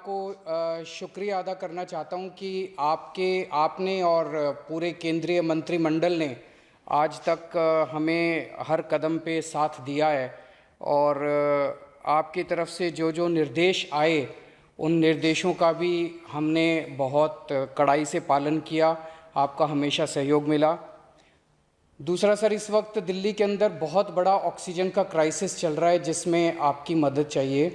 आपको शुक्रिया अदा करना चाहता हूं कि आपने और पूरे केंद्रीय मंत्रिमंडल ने आज तक हमें हर कदम पे साथ दिया है और आपकी तरफ से जो जो निर्देश आए उन निर्देशों का भी हमने बहुत कड़ाई से पालन किया। आपका हमेशा सहयोग मिला। दूसरा सर, इस वक्त दिल्ली के अंदर बहुत बड़ा ऑक्सीजन का क्राइसिस चल रहा है जिसमें आपकी मदद चाहिए।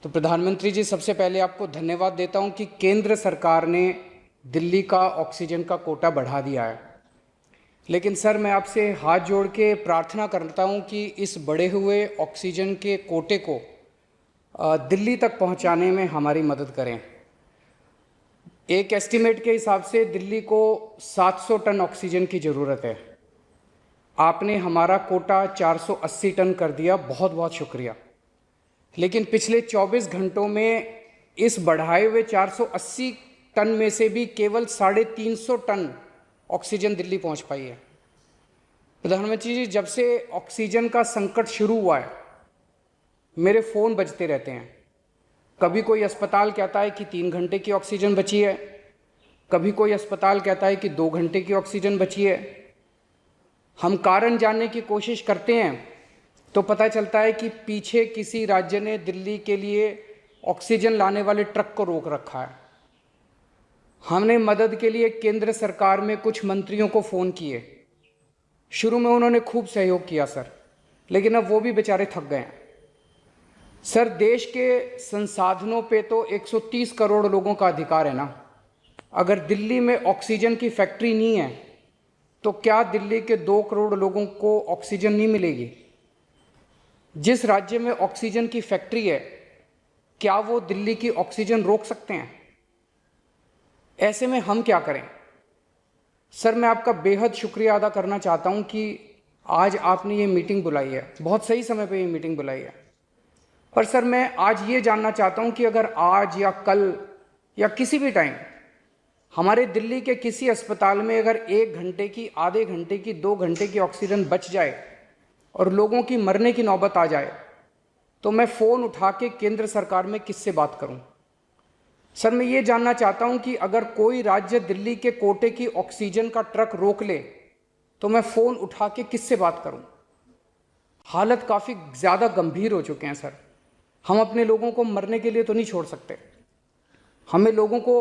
तो प्रधानमंत्री जी, सबसे पहले आपको धन्यवाद देता हूं कि केंद्र सरकार ने दिल्ली का ऑक्सीजन का कोटा बढ़ा दिया है। लेकिन सर, मैं आपसे हाथ जोड़ के प्रार्थना करता हूं कि इस बढ़े हुए ऑक्सीजन के कोटे को दिल्ली तक पहुंचाने में हमारी मदद करें। एक एस्टीमेट के हिसाब से दिल्ली को 700 टन ऑक्सीजन की ज़रूरत है। आपने हमारा कोटा 480 टन कर दिया, बहुत बहुत शुक्रिया। लेकिन पिछले 24 घंटों में इस बढ़ाए हुए 480 टन में से भी केवल 350 टन ऑक्सीजन दिल्ली पहुंच पाई है। प्रधानमंत्री जी, जब से ऑक्सीजन का संकट शुरू हुआ है मेरे फ़ोन बजते रहते हैं। कभी कोई अस्पताल कहता है कि 3 घंटे की ऑक्सीजन बची है, कभी कोई अस्पताल कहता है कि 2 घंटे की ऑक्सीजन बची है। हम कारण जानने की कोशिश करते हैं तो पता चलता है कि पीछे किसी राज्य ने दिल्ली के लिए ऑक्सीजन लाने वाले ट्रक को रोक रखा है। हमने मदद के लिए केंद्र सरकार में कुछ मंत्रियों को फ़ोन किए। शुरू में उन्होंने खूब सहयोग किया सर, लेकिन अब वो भी बेचारे थक गए हैं। सर, देश के संसाधनों पे तो 130 करोड़ लोगों का अधिकार है ना। अगर दिल्ली में ऑक्सीजन की फैक्ट्री नहीं है तो क्या दिल्ली के 2 करोड़ लोगों को ऑक्सीजन नहीं मिलेगी? जिस राज्य में ऑक्सीजन की फैक्ट्री है, क्या वो दिल्ली की ऑक्सीजन रोक सकते हैं? ऐसे में हम क्या करें? सर, मैं आपका बेहद शुक्रिया अदा करना चाहता हूं कि आज आपने ये मीटिंग बुलाई है। बहुत सही समय पे ये मीटिंग बुलाई है। पर सर, मैं आज ये जानना चाहता हूं कि अगर आज या कल या किसी भी टाइम हमारे दिल्ली के किसी अस्पताल में अगर 1 घंटे की, आधे घंटे की, 2 घंटे की ऑक्सीजन बच जाए और लोगों की मरने की नौबत आ जाए तो मैं फ़ोन उठा के केंद्र सरकार में किससे बात करूं? सर, मैं ये जानना चाहता हूं कि अगर कोई राज्य दिल्ली के कोटे की ऑक्सीजन का ट्रक रोक ले तो मैं फ़ोन उठा के किससे बात करूं? हालत काफ़ी ज़्यादा गंभीर हो चुके हैं सर। हम अपने लोगों को मरने के लिए तो नहीं छोड़ सकते। हमें लोगों को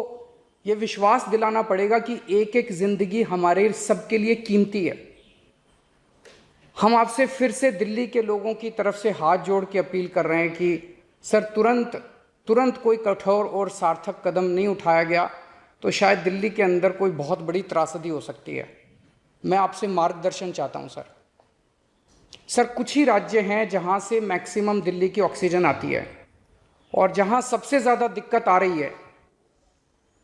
ये विश्वास दिलाना पड़ेगा कि एक एक ज़िंदगी हमारे सबके लिए कीमती है। हम आपसे फिर से दिल्ली के लोगों की तरफ से हाथ जोड़ के अपील कर रहे हैं कि सर, तुरंत कोई कठोर और सार्थक कदम नहीं उठाया गया तो शायद दिल्ली के अंदर कोई बहुत बड़ी त्रासदी हो सकती है। मैं आपसे मार्गदर्शन चाहता हूं सर। सर, कुछ ही राज्य हैं जहां से मैक्सिमम दिल्ली की ऑक्सीजन आती है और जहां सबसे ज़्यादा दिक्कत आ रही है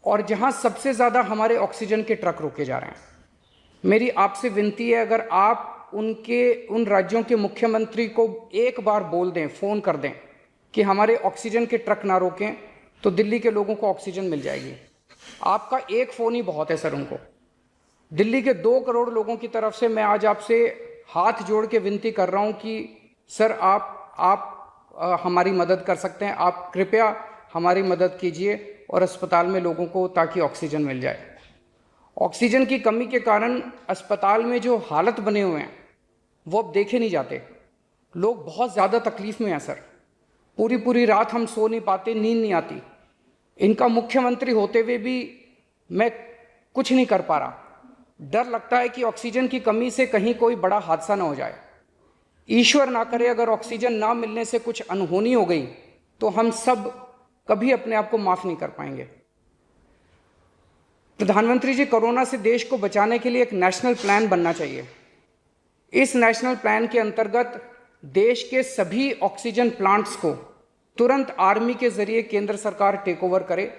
और जहां सबसे ज़्यादा हमारे ऑक्सीजन के ट्रक रोके जा रहे हैं। मेरी आपसे विनती है, अगर आप उन राज्यों के मुख्यमंत्री को एक बार बोल दें, फ़ोन कर दें कि हमारे ऑक्सीजन के ट्रक ना रोकें तो दिल्ली के लोगों को ऑक्सीजन मिल जाएगी। आपका एक फ़ोन ही बहुत है सर उनको। दिल्ली के 2 करोड़ लोगों की तरफ से मैं आज आपसे हाथ जोड़ के विनती कर रहा हूं कि सर, आप हमारी मदद कर सकते हैं। आप कृपया हमारी मदद कीजिए और अस्पताल में लोगों को ताकि ऑक्सीजन मिल जाए। ऑक्सीजन की कमी के कारण अस्पताल में जो हालत बने हुए हैं वो अब देखे नहीं जाते। लोग बहुत ज़्यादा तकलीफ़ में हैं सर। पूरी रात हम सो नहीं पाते, नींद नहीं आती। इनका मुख्यमंत्री होते हुए भी मैं कुछ नहीं कर पा रहा। डर लगता है कि ऑक्सीजन की कमी से कहीं कोई बड़ा हादसा ना हो जाए। ईश्वर ना करे, अगर ऑक्सीजन ना मिलने से कुछ अनहोनी हो गई तो हम सब कभी अपने आप को माफ़ नहीं कर पाएंगे। प्रधानमंत्री जी, कोरोना से देश को बचाने के लिए एक नेशनल प्लान बनना चाहिए। इस नेशनल प्लान के अंतर्गत देश के सभी ऑक्सीजन प्लांट्स को तुरंत आर्मी के जरिए केंद्र सरकार टेक ओवर करे।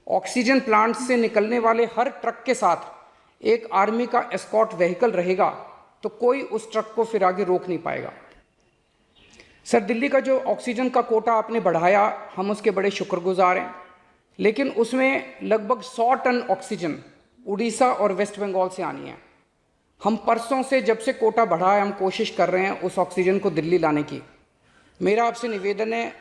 ऑक्सीजन प्लांट से निकलने वाले हर ट्रक के साथ एक आर्मी का एस्कॉर्ट व्हीकल रहेगा तो कोई उस ट्रक को फिर आगे रोक नहीं पाएगा। सर, दिल्ली का जो ऑक्सीजन का कोटा आपने बढ़ाया, हम उसके बड़े शुक्रगुजार हैं। लेकिन उसमें लगभग 100 टन ऑक्सीजन उड़ीसा और वेस्ट बंगाल से आनी है। हम परसों से, जब से कोटा बढ़ा है, हम कोशिश कर रहे हैं उस ऑक्सीजन को दिल्ली लाने की। मेरा आपसे निवेदन है,